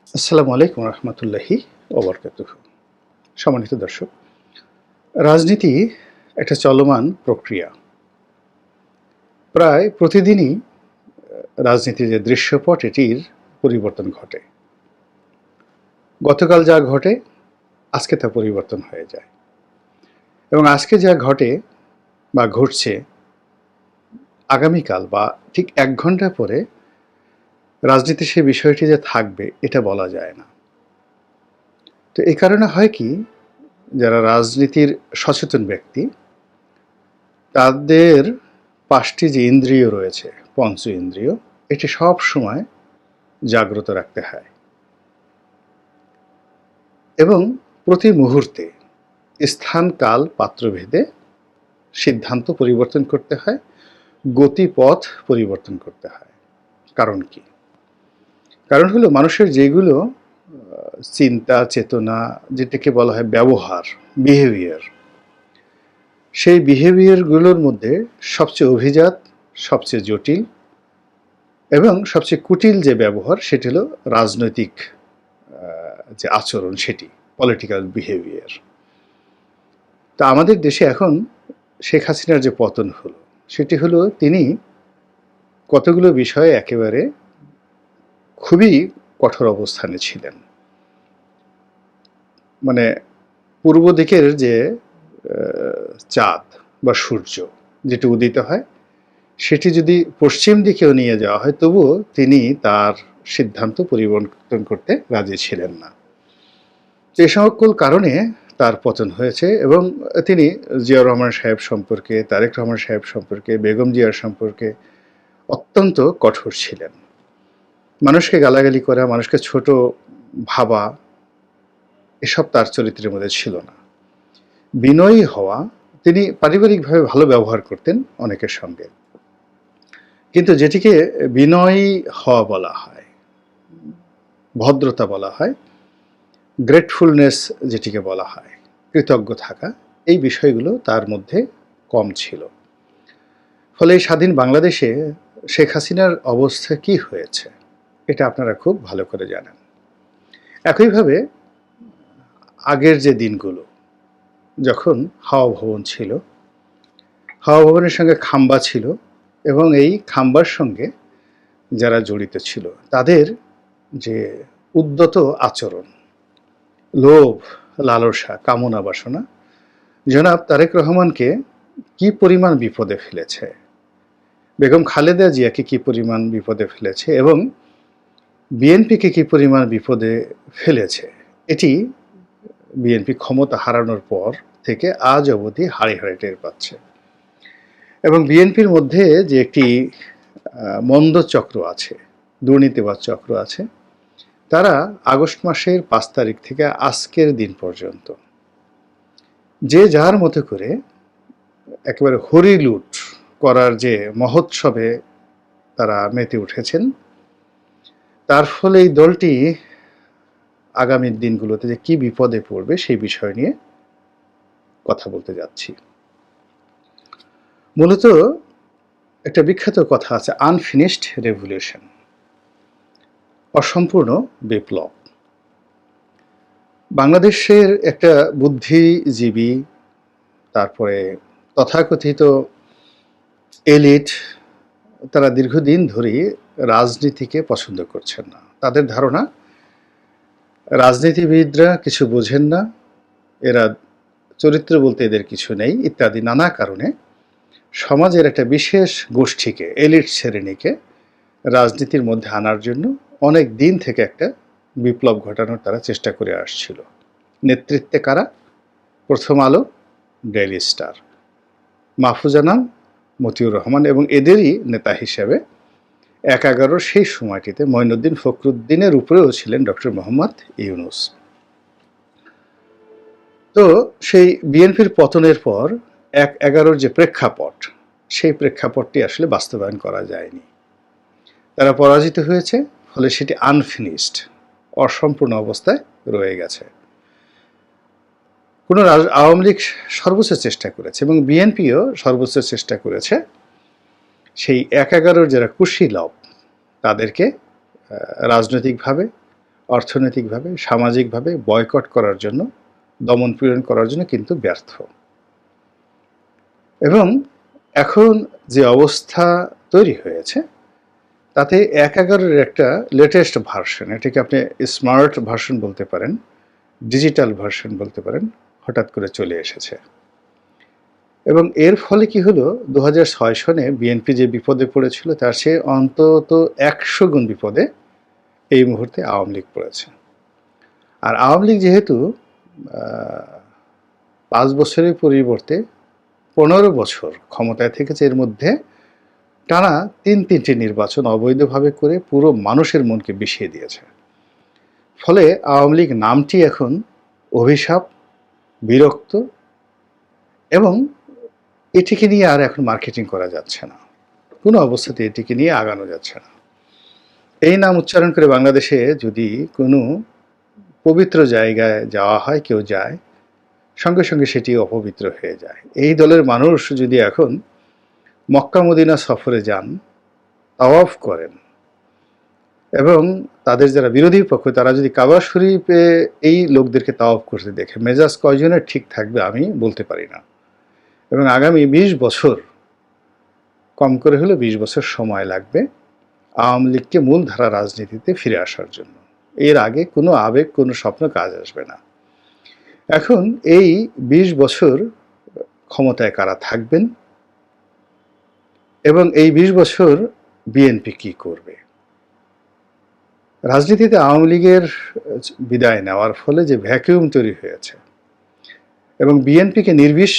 আসসালামু আলাইকুম রহমতুল্লাহি ওবরকাতুহু। সম্মানিত দর্শক, রাজনীতি একটা চলমান প্রক্রিয়া। প্রায় প্রতিদিনই রাজনীতির যে দৃশ্যপট এটির পরিবর্তন ঘটে। গতকাল যা ঘটে আজকে তা পরিবর্তন হয়ে যায়, এবং আজকে যা ঘটে বা ঘটছে আগামীকাল বা ঠিক ১ ঘন্টা পরে রাজনীতির সেই বিষয়টি যে থাকবে এটা বলা যায় না। তো এই কারণে হয় কি, যারা রাজনীতির সচেতন ব্যক্তি তাদের ৫টি যে ইন্দ্রিয় রয়েছে, পঞ্চ ইন্দ্রিয়, এটি সব সময় জাগ্রত রাখতে হয় এবং প্রতি মুহূর্তে স্থান কাল পাত্রভেদে সিদ্ধান্ত পরিবর্তন করতে হয়, গতিপথ পরিবর্তন করতে হয়। কারণ কি? কারণ হলো মানুষের যেগুলো চিন্তা চেতনা, যেটাকে বলা হয় ব্যবহার, বিহেভিয়ার, সেই বিহেভিয়ারগুলোর মধ্যে সবচেয়ে অভিজাত, সবচেয়ে জটিল এবং সবচেয়ে কুটিল যে ব্যবহার সেটি হলো রাজনৈতিক যে আচরণ, সেটি পলিটিক্যাল বিহেভিয়ার। তা আমাদের দেশে এখন শেখ হাসিনার যে পতন হলো সেটি হলো তিনি কতগুলো বিষয়ে একেবারে খুবই কঠোর অবস্থানে ছিলেন। মানে পূর্ব দিকের যে চাঁদ বা সূর্য যেটি উদিত হয় সেটি যদি পশ্চিম দিকেও নিয়ে যাওয়া হয় তবুও তিনি তার সিদ্ধান্ত পরিবর্তন করতে রাজি ছিলেন না। যে সকল কারণে তার পতন হয়েছে, এবং তিনি জিয়াউর রহমান সাহেব সম্পর্কে, তারেক রহমান সাহেব সম্পর্কে, বেগম জিয়ার সম্পর্কে অত্যন্ত কঠোর ছিলেন। মানুষকে গালাগালি করা, মানুষকে ছোট ভাবা, এসব তার চরিত্রের মধ্যে ছিল না। বিনয়ী হওয়া, তিনি পারিবারিকভাবে ভালো ব্যবহার করতেন অনেকের সঙ্গে, কিন্তু যেটিকে বিনয়ী হওয়া বলা হয়, ভদ্রতা বলা হয়, গ্রেটফুলনেস যেটিকে বলা হয়, কৃতজ্ঞ থাকা, এই বিষয়গুলো তার মধ্যে কম ছিল। ফলে এই স্বাধীন বাংলাদেশে শেখ হাসিনার অবস্থা কি হয়েছে এটা আপনারা খুব ভালো করে জানেন। একইভাবে আগের যে দিনগুলো, যখন হাওয়া ভবন ছিল, হাওয়া ভবনের সঙ্গে খাম্বা ছিল, এবং এই খাম্বার সঙ্গে যারা জড়িত ছিল তাদের যে উদ্যত আচরণ, লোভ, লালসা, কামনা বাসনা জনাব তারেক রহমানকে কি পরিমাণ বিপদে ফেলেছে, বেগম খালেদা জিয়াকে কি পরিমাণ বিপদে ফেলেছে, এবং বিএনপিকে কি পরিমাণ বিপদে ফেলেছে, এটি বিএনপি ক্ষমতা হারানোর পর থেকে আজ অবধি হাড়ে হাড়ে টের পাচ্ছে। এবং বিএনপির মধ্যে যে একটি মন্দ চক্র আছে, দুর্নীতিবাদ চক্র আছে, তারা আগস্ট মাসের 5 তারিখ থেকে আজকের দিন পর্যন্ত যে যার মতো করে একেবারে হরিলুট করার যে মহোৎসবে তারা মেতে উঠেছেন, তার ফলে এই দলটি আগামী দিনগুলোতে যে কি বিপদে পড়বে সেই বিষয় নিয়ে কথা বলতে যাচ্ছি। মূলত একটা বিখ্যাত কথা আছে, আনফিনিশড রেভলিউশন, অসম্পূর্ণ বিপ্লব। বাংলাদেশের একটা বুদ্ধিজীবী, তারপরে তথাকথিত এলিট, তারা দীর্ঘদিন ধরেই রাজনীতিকে পছন্দ করছেন না। তাদের ধারণা রাজনীতিবিদরা কিছু বোঝেন না, এরা চরিত্র বলতে এদের কিছু নেই, ইত্যাদি নানা কারণে সমাজের একটা বিশেষ গোষ্ঠীকে, এলিট শ্রেণীকে রাজনীতির মধ্যে আনার জন্য অনেক দিন থেকে একটা বিপ্লব ঘটানোর তারা চেষ্টা করে আসছিল। নেতৃত্বে কারা? প্রথম আলো, ডেইলি স্টার, মাহফুজা নাম, মতিউর রহমান, এবং এদেরই নেতা হিসেবে ১/১১ সেই সময়টিতে মঈনুদ্দিন ফখরুদ্দিনের উপরেও ছিলেন ডক্টর মোহাম্মদ ইউনূস। তো সেই বিএনপির পতনের পর ১/১১ যে প্রেক্ষাপট, সেই প্রেক্ষাপটটি আসলে বাস্তবায়ন করা যায়নি। তারা পরাজিত হয়েছে, ফলে সেটি আনফিনিশড, অসম্পূর্ণ অবস্থায় রয়ে গেছে। কোনো আওয়ামী লীগ সর্বোচ্চ চেষ্টা করেছে এবং বিএনপিও সর্বোচ্চ চেষ্টা করেছে সেই ১/১১ যারা কুশীলব তাদেরকে রাজনৈতিকভাবে অর্থনৈতিকভাবে, সামাজিকভাবে বয়কট করার জন্য, দমন পীড়ন করার জন্য কিন্তু ব্যর্থ। এবং এখন যে অবস্থা তৈরি হয়েছে তাতে ১/১১-এর একটা লেটেস্ট ভার্সন, এটাকে আপনি স্মার্ট ভার্সন বলতে পারেন, ডিজিটাল ভার্সন বলতে পারেন, হঠাৎ করে চলে এসেছে। এবং এর ফলে কি হলো, ২০০৬ সনে বিএনপি যে বিপদে পড়েছিল তার চেয়ে অন্তত ১০০ গুণ বিপদে এই মুহূর্তে আওয়ামী লীগ পড়েছে। আর আওয়ামী লীগ যেহেতু ৫ বছরের পরিবর্তে ১৫ বছর ক্ষমতায় থেকেছে, এর মধ্যে টানা ৩টি নির্বাচন অবৈধভাবে করে পুরো মানুষের মনকে বিষিয়ে দিয়েছে। ফলে আওয়ামী লীগ নামটি এখন অভিশাপ, বিরক্ত, এবং এটিকে নিয়ে আর এখন মার্কেটিং করা যাচ্ছে না, কোনো অবস্থাতে এটিকে নিয়ে আগানো যাচ্ছে না। এই নাম উচ্চারণ করে বাংলাদেশে যদি কোনো পবিত্র জায়গায় যাওয়া হয়, কেউ যায়, সঙ্গে সঙ্গে সেটি অপবিত্র হয়ে যায়। এই দলের মানুষ যদি এখন মক্কা মদিনা সফরে যান, তাওয়াফ করেন, এবং তাদের যারা বিরোধী পক্ষ তারা যদি কাবা শরীফে এই লোকদেরকে তাওয়াফ করতে দেখে, মেজাজ কয়জনের ঠিক থাকবে আমি বলতে পারি না। এবং আগামী ২০ বছর, কম করে হলে ২০ বছর সময় লাগবে আওয়ামী লীগকে মূলধারা রাজনীতিতে ফিরে আসার জন্য। এর আগে কোনো আবেগ, কোনো স্বপ্ন কাজ আসবে না। এখন এই ২০ বছর ক্ষমতায় কারা থাকবেন এবং এই ২০ বছর বিএনপি কি করবে? রাজনীতিতে আওয়ামী লীগের বিদায় নেওয়ার ফলে যে ভ্যাকুয়াম তৈরি হয়েছে এবং বিএনপিকে নির্বিষ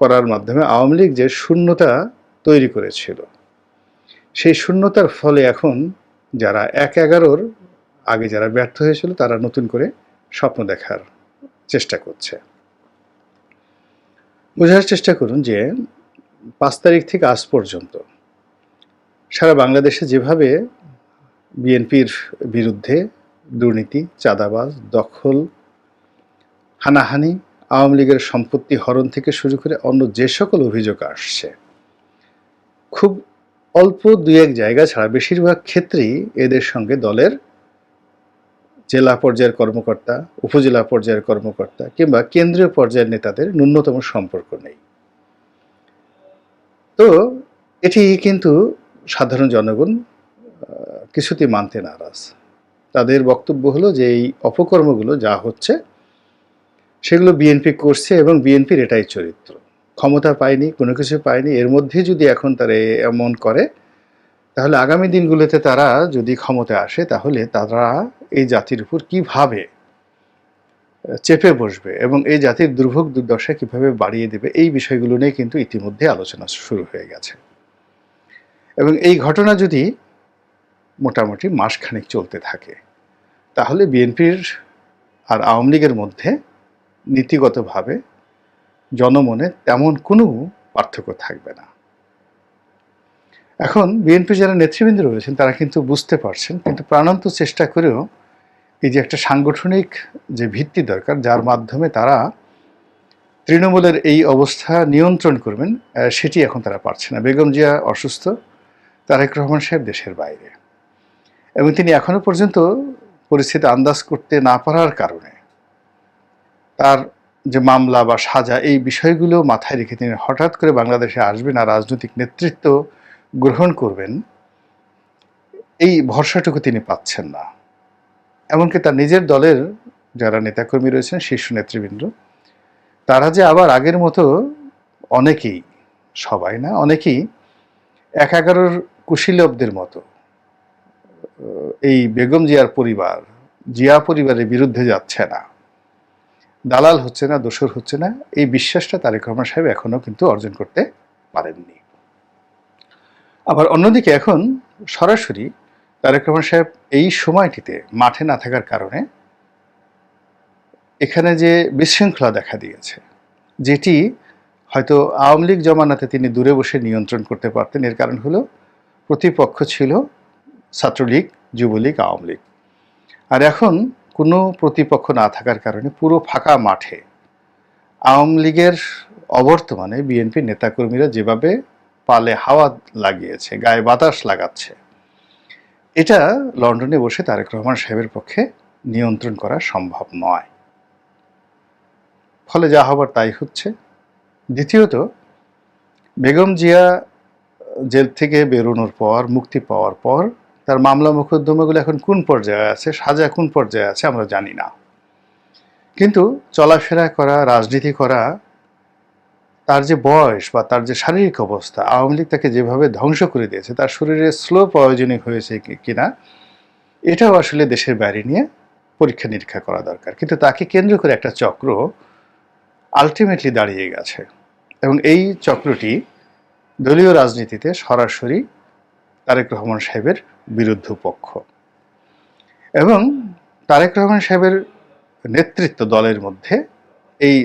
করার মাধ্যমে আওয়ামী লীগ যে শূন্যতা তৈরি করেছিল, সেই শূন্যতার ফলে এখন যারা ১/১১-র আগে যারা ব্যর্থ হয়েছিল তারা নতুন করে স্বপ্ন দেখার চেষ্টা করছে। বোঝার চেষ্টা করুন যে ৫ তারিখ থেকে আজ পর্যন্ত সারা বাংলাদেশে যেভাবে বিএনপির বিরুদ্ধে দুর্নীতি, চাঁদাবাজ, দখল, হানাহানি, আওয়ামী লীগের সম্পত্তি হরণ থেকে শুরু করে অন্য যে সকল অভিযোগ আসছে, খুব অল্প ২-১ জায়গা ছাড়া বেশিরভাগ ক্ষেত্রেই এদের সঙ্গে দলের জেলা পর্যায়ের কর্মকর্তা, উপজেলা পর্যায়ের কর্মকর্তা কিংবা কেন্দ্রীয় পর্যায়ের নেতাদের ন্যূনতম সম্পর্ক নেই। তো এটি কিন্তু সাধারণ জনগণ কিছুতেই মানতে নারাজ। তাদের বক্তব্য হলো যে এই অপকর্মগুলো যা হচ্ছে সেগুলো বিএনপি করছে এবং বিএনপির এটাই চরিত্র। ক্ষমতা পায়নি, কোনো কিছু পায়নি, এর মধ্যে যদি এখন তারা এমন করে তাহলে আগামী দিনগুলোতে তারা যদি ক্ষমতায় আসে তাহলে তারা এই জাতির উপর কিভাবে চেপে বসবে এবং এই জাতির দুর্ভোগ দুর্দশা কিভাবে বাড়িয়ে দেবে, এই বিষয়গুলো নিয়ে কিন্তু ইতিমধ্যে আলোচনা শুরু হয়ে গেছে। এবং এই ঘটনা যদি মোটামুটি মাসখানেক চলতে থাকে তাহলে বিএনপির আর আওয়ামী লীগের মধ্যে নীতিগতভাবে জনমনে তেমন কোনো পার্থক্য থাকবে না। এখন বিএনপি যারা নেতৃবৃন্দ রয়েছেন তারা কিন্তু বুঝতে পারছেন, কিন্তু প্রাণান্ত চেষ্টা করেও এই যে একটা সাংগঠনিক যে ভিত্তি দরকার যার মাধ্যমে তারা তৃণমূলের এই অবস্থা নিয়ন্ত্রণ করবেন, সেটি এখন তারা পারছে না। বেগম জিয়া অসুস্থ, তারেক রহমান সাহেব দেশের বাইরে, এবং তিনি এখনো পর্যন্ত পরিস্থিতি আন্দাজ করতে না পারার কারণে তার যে মামলা বা সাজা, এই বিষয়গুলো মাথায় রেখে তিনি হঠাৎ করে বাংলাদেশে আসবেন আর রাজনৈতিক নেতৃত্ব গ্রহণ করবেন, এই ভরসাটুকু তিনি পাচ্ছেন না। এমনকি তার নিজের দলের যারা নেতাকর্মী রয়েছেন, শীর্ষ নেতৃবৃন্দ, তারা যে আবার আগের মতো অনেকেই, সবাই না, অনেকেই ১/১১-র কুশীলবদের মতো এই বেগম জিয়ার পরিবার, জিয়া পরিবারের বিরুদ্ধে যাচ্ছে না, দালাল হচ্ছে না, দোসর হচ্ছে না, এই বিশ্বাসটা তারেক রহমান সাহেব এখনো কিন্তু অর্জন করতে পারেননি। আবার অন্যদিকে এখন সরাসরি তারেক রহমান সাহেব এই সময়টিতে মাঠে না থাকার কারণে এখানে যে বিশৃঙ্খলা দেখা দিয়েছে, যেটি হয়তো আওয়ামী লীগ জমানাতে তিনি দূরে বসে নিয়ন্ত্রণ করতে পারতেন। এর কারণ হলো প্রতিপক্ষ ছিল ছাত্রলীগ, যুবলীগ, আওয়ামী লীগ। আর এখন কোনো প্রতিপক্ষ না থাকার কারণে পুরো ফাঁকা মাঠে আওয়ামী লীগের অবর্তমানে বিএনপি নেতাকর্মীরা যেভাবে পালে হাওয়া লাগিয়েছে, গায়ে বাতাস লাগাচ্ছে, এটা লন্ডনে বসে তারেক রহমান সাহেবের পক্ষে নিয়ন্ত্রণ করা সম্ভব নয়। ফলে যা হবার তাই হচ্ছে। দ্বিতীয়ত, বেগম জিয়া জেল থেকে বেরোনোর পর, মুক্তি পাওয়ার পর তার মামলা মোকদ্দমাগুলো এখন কোন পর্যায়ে আছে, সাজা কোন পর্যায়ে আছে আমরা জানি না। কিন্তু চলাফেরা করা, রাজনীতি করা, তার যে বয়স বা তার যে শারীরিক অবস্থা, আওয়ামী লীগ তাকে যেভাবে ধ্বংস করে দিয়েছে, তার শরীরে স্লো পয়জনিং হয়েছে কিনা এটাও আসলে দেশের বাইরে নিয়ে পরীক্ষা নিরীক্ষা করা দরকার। কিন্তু তাকে কেন্দ্র করে একটা চক্র আলটিমেটলি দাঁড়িয়ে গেছে, এবং এই চক্রটি দলীয় রাজনীতিতে সরাসরি তারেক রহমান সাহেবের বিরুদ্ধ পক্ষ। এবং তারেক রহমান সাহেবের নেতৃত্ব দলের মধ্যে, এই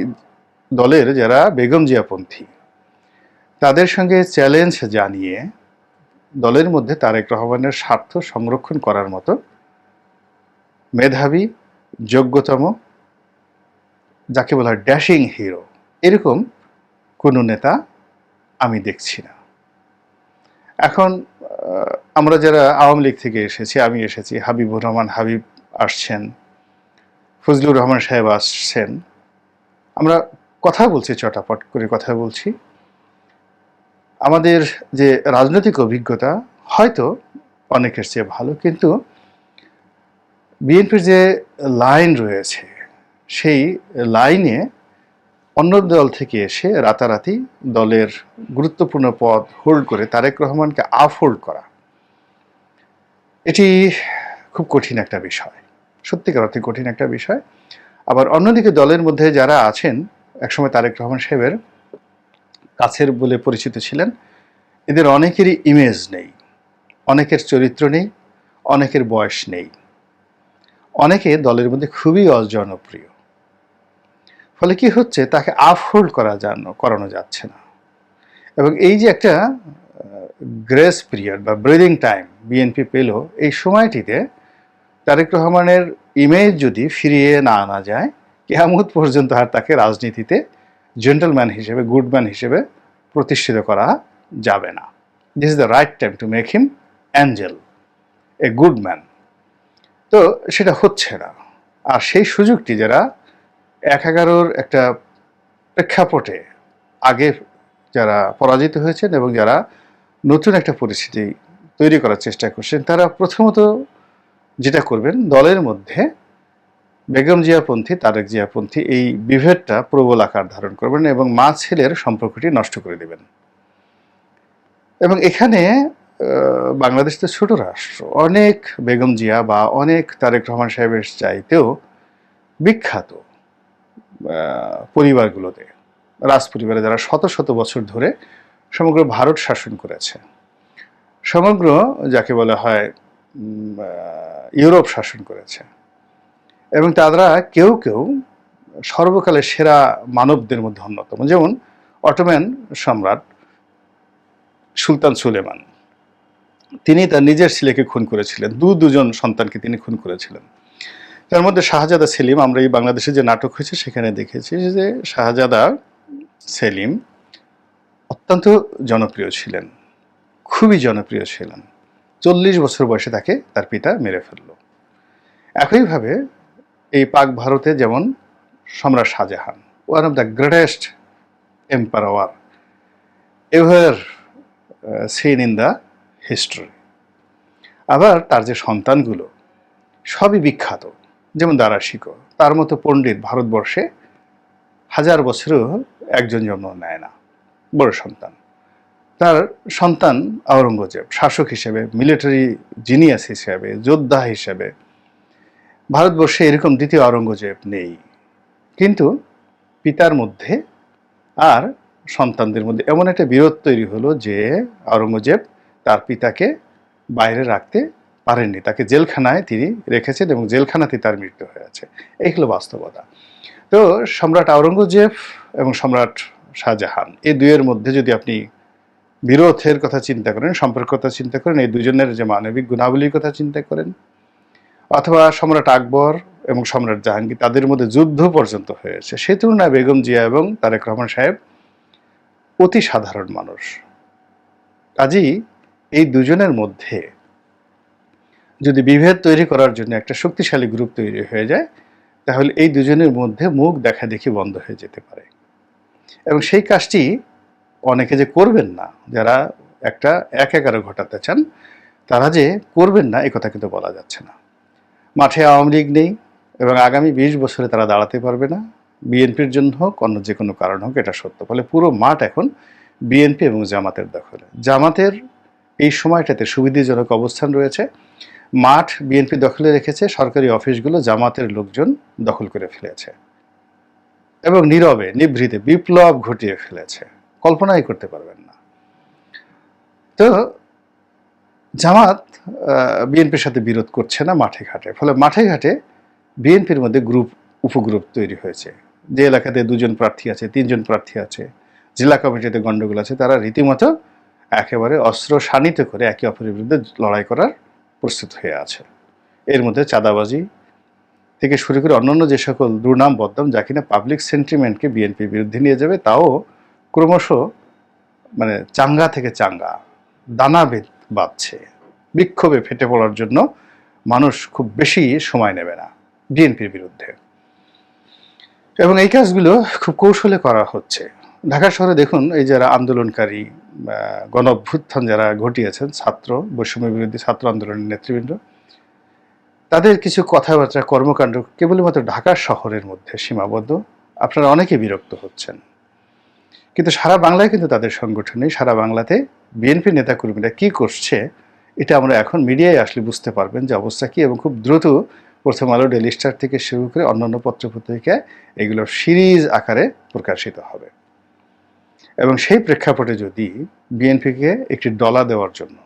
দলের যারা বেগম জিয়াপন্থী, তাদের সঙ্গে চ্যালেঞ্জ জানিয়ে দলের মধ্যে তারেক রহমানের স্বার্থ সংরক্ষণ করার মতো মেধাবী, যোগ্যতম, যাকে বলা হয় ড্যাশিং হিরো, এরকম কোনো নেতা আমি দেখছি না। এখন আমরা যারা আওয়ামী লীগ থেকে এসেছি, আমি এসেছি, হাবিবুর রহমান হাবিব আসছেন, ফজলুর রহমান সাহেব আসছেন, আমরা কথা বলছি, চটাপট করে কথা বলছি। আমাদের যে রাজনৈতিক অভিজ্ঞতা হয়তো অনেকের চেয়ে ভালো, কিন্তু বিএনপির যে লাইন রয়েছে সেই লাইনে অন্য দল থেকে এসে রাতারাতি দলের গুরুত্বপূর্ণ পদ হোল্ড করে তারেক রহমানকে আপ হোল্ড করা, এটি খুব কঠিন একটা বিষয়, সত্যিকার অর্থে কঠিন একটা বিষয়। আবার অন্যদিকে দলের মধ্যে যারা আছেন, একসময় তারেক রহমান সাহেবের কাছের বলে পরিচিত ছিলেন, এদের অনেকেরই ইমেজ নেই, অনেকের চরিত্র নেই, অনেকের বয়স নেই, অনেকে দলের মধ্যে খুবই অজনপ্রিয়। ফলে কি হচ্ছে, তাকে আফহোল্ড করানো যাচ্ছে না। এবং এই যে একটা গ্রেস পিরিয়ড বা ব্রিদিং টাইম বিএনপি পেল, এই সময়টিতে তারেক রহমানের ইমেজ যদি ফিরিয়ে না আনা যায়, কিয়ামত পর্যন্ত আর তাকে রাজনীতিতে জেন্টলম্যান হিসেবে, গুডম্যান হিসেবে প্রতিষ্ঠিত করা যাবে না। This is the right time to make him Angel, a good man. তো সেটা হচ্ছে না। আর সেই সুযোগটি যারা ১/১১ একটা প্রেক্ষাপটে আগে যারা পরাজিত হয়েছেন এবং যারা নতুন একটা পরিস্থিতি তৈরি করার চেষ্টা করছেন, তারা প্রথমত যেটা করবেন, দলের মধ্যে বেগম জিয়াপন্থী, তারেক জিয়াপন্থী এই বিভেদটা প্রবল আকার ধারণ করবেন এবং মা ছেলের সম্পর্কটি নষ্ট করে দেবেন। এবং এখানে বাংলাদেশ তো ছোট রাষ্ট্র, অনেক বেগম জিয়া বা অনেক তারেক রহমান সাহেবের চাইতেও বিখ্যাত পরিবারগুলোতে, রাজ পরিবারে যারা শত শত বছর ধরে সমগ্র ভারত শাসন করেছে, সমগ্র যাকে বলা হয় ইউরোপ শাসন করেছে, এবং তারা কেউ কেউ সর্বকালের সেরা মানবদের মধ্যে অন্যতম। যেমন অটোম্যান সম্রাট সুলতান সুলেমান, তিনি তার নিজের ছেলেকে খুন করেছিলেন, দুজন সন্তানকে তিনি খুন করেছিলেন। তার মধ্যে শাহজাদা সেলিম, আমরা এই বাংলাদেশে যে নাটক হয়েছে সেখানে দেখেছি যে শাহজাদা সেলিম অত্যন্ত জনপ্রিয় ছিলেন, খুবই জনপ্রিয় ছিলেন। 40 বছর বয়সে তাকে তার পিতা মেরে ফেলল। একইভাবে এই পাক ভারতে যেমন সম্রাট Shahjahan, one of the greatest empire ever seen in the history. আবার তার যে সন্তানগুলো সবই বিখ্যাত, যেমন দারা শিকো, তার মতো পণ্ডিত ভারতবর্ষে 1000 বছরেও একজন জন্ম নেয় না, বড় সন্তান। তার সন্তান আওরঙ্গজেব, শাসক হিসেবে, মিলিটারি জিনিয়াস হিসেবে, যোদ্ধা হিসেবে ভারতবর্ষে এরকম দ্বিতীয় আওরঙ্গজেব নেই। কিন্তু পিতার মধ্যে আর সন্তানদের মধ্যে এমন একটা বিরোধ তৈরি হলো যে আওরঙ্গজেব তার পিতাকে বাইরে রাখতে পারেননি, তাকে জেলখানায় তিনি রেখেছেন এবং জেলখানাতে তার মৃত্যু হয়েছে। এই হলো বাস্তবতা। তো সম্রাট আওরঙ্গজেব এবং সম্রাট শাহজাহান, এই দুইয়ের মধ্যে যদি আপনি বিরোধের কথা চিন্তা করেন, সম্পর্কের কথা চিন্তা করেন, এই দুজনের যে মানবিক গুণাবলীর কথা চিন্তা করেন, অথবা সম্রাট আকবর এবং সম্রাট জাহাঙ্গীর, তাদের মধ্যে যুদ্ধ পর্যন্ত হয়েছে, সে তুলনায় বেগম জিয়া এবং তারেক রহমান সাহেব অতি সাধারণ মানুষ। কাজেই এই দুজনের মধ্যে যদি বিভেদ তৈরি করার জন্য একটা শক্তিশালী গ্রুপ তৈরি হয়ে যায়, তাহলে এই দুজনের মধ্যে মুখ দেখাদেখি বন্ধ হয়ে যেতে পারে। এবং সেই কাজটি অনেকে যে করবেন না, যারা একটা একাকার ঘটাতে চান, তারা যে করবেন না এই কথা কিন্তু বলা যাচ্ছে না। মাঠে আওয়ামী লীগ নেই এবং আগামী 20 বছরে তারা দাঁড়াতে পারবে না, বিএনপির জন্য হোক অন্য যে কোনো কারণ হোক, এটা সত্য। ফলে পুরো মাঠ এখন বিএনপি এবং জামাতের দখলে। জামাতের এই সময়টাতে সুবিধাজনক অবস্থান রয়েছে। মাঠ বিএনপি দখলে রেখেছে, সরকারি অফিসগুলো জামাতের লোকজন দখল করে ফেলেছে এবং নীরবে নিভৃতে বিপ্লব ঘটিয়ে ফেলেছে, কল্পনাই করতে পারবেন না। তো জামাত বিএনপির সাথে বিরোধ করছে না মাঠে ঘাটে, ফলে মাঠে ঘাটে বিএনপির মধ্যে গ্রুপ উপগ্রুপ তৈরি হয়েছে। যে এলাকাতে 2জন প্রার্থী আছে, 3জন প্রার্থী আছে, জেলা কমিটিতে গণ্ডগোল আছে, তারা রীতিমতো একেবারে অস্ত্র শানিত করে একে অপরের বিরুদ্ধে লড়াই করার প্রস্তুত হয়ে আছে। এর মধ্যে চাঁদাবাজি থেকে শুরু করে অন্যান্য যে সকল দুর্নাম বদনাম, যা কিনা পাবলিক সেন্টিমেন্টকে বিএনপির বিরুদ্ধে নিয়ে যাবে, তাও ক্রমশ মানে চাঙ্গা থেকে চাঙ্গা দানাভেদ বাঁধছে। বিক্ষোভে ফেটে পড়ার জন্য মানুষ খুব বেশি সময় নেবে না বিএনপির বিরুদ্ধে, এবং এই কাজগুলো খুব কৌশলে করা হচ্ছে। ঢাকা শহরে দেখুন, এই যারা আন্দোলনকারী, গণ অভ্যুত্থান যারা ঘটিয়েছেন, ছাত্র বৈষম্য বিরোধী ছাত্র আন্দোলনের নেতৃবৃন্দ, তাদের কিছু কথাবার্তা কর্মকাণ্ড কেবলমাত্র ঢাকা শহরের মধ্যে সীমাবদ্ধ। আপনারা অনেকে বিরক্ত হচ্ছেন, কিন্তু সারা বাংলায় কিন্তু তাদের সংগঠন নেই। সারা বাংলাতে বিএনপি নেতাকর্মীরা কি করছে, এটা আমরা এখন মিডিয়ায় আসলে বুঝতে পারবেন যে অবস্থা কি, এবং খুব দ্রুত প্রথম আলো, ডেইলি স্টার থেকে শুরু করে অন্যান্য পত্রপত্রিকায় এগুলো সিরিজ আকারে প্রকাশিত হবে। এবং সেই প্রেক্ষাপটে যদি বিএনপিকে একটি ডলা দেওয়ার জন্য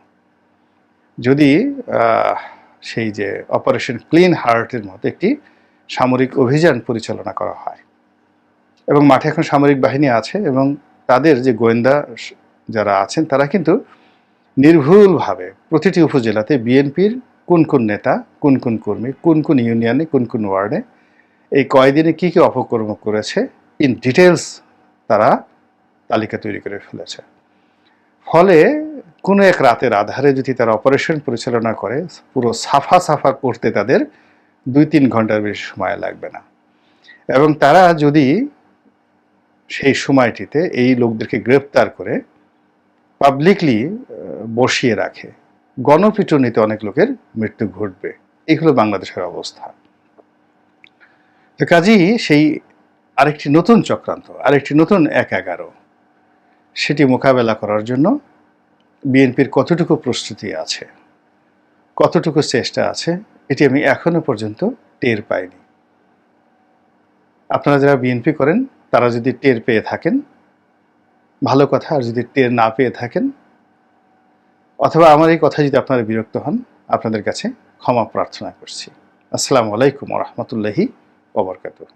যদি সেই যে অপারেশন ক্লিন হার্টের মতো একটি সামরিক অভিযান পরিচালনা করা হয়, এবং মাঠে এখন সামরিক বাহিনী আছে, এবং তাদের যে গোয়েন্দা যারা আছেন তারা কিন্তু নির্ভুলভাবে প্রতিটি উপজেলাতে বিএনপির কোন কোন নেতা, কোন কোন কর্মী, কোন কোন ইউনিয়নে, কোন কোন ওয়ার্ডে এই কয়দিনে কী কী অপকর্ম করেছে ইন ডিটেলস তারা তালিকা তৈরি করে ফেলেছে। ফলে কোনো এক রাতের আধারে যদি তারা অপারেশন পরিচালনা করে, পুরো সাফা সাফা করতে তাদের 2-3 ঘন্টার বেশি সময় লাগবে না। এবং তারা যদি সেই সময়টিতে এই লোকদেরকে গ্রেপ্তার করে পাবলিকলি বসিয়ে রাখে, গণপিটুনিতে অনেক লোকের মৃত্যু ঘটবে। এই হলো বাংলাদেশের অবস্থা। তো কাজেই সেই আরেকটি নতুন চক্রান্ত, আরেকটি নতুন 1-11, সেটি মোকাবেলা করার জন্য বিএনপির কতটুকু প্রস্তুতি আছে, কতটুকু চেষ্টা আছে, এটি আমি এখনো পর্যন্ত টের পাইনি। আপনারা যারা বিএনপি করেন তারা যদি টের পেয়ে থাকেন ভালো কথা, আর যদি টের না পেয়ে থাকেন অথবা আমার এই কথা যদি আপনারা বিরক্ত হন, আপনাদের কাছে ক্ষমা প্রার্থনা করছি। আসসালামু আলাইকুম ওয়া রাহমাতুল্লাহি ওয়া বারাকাতুহু।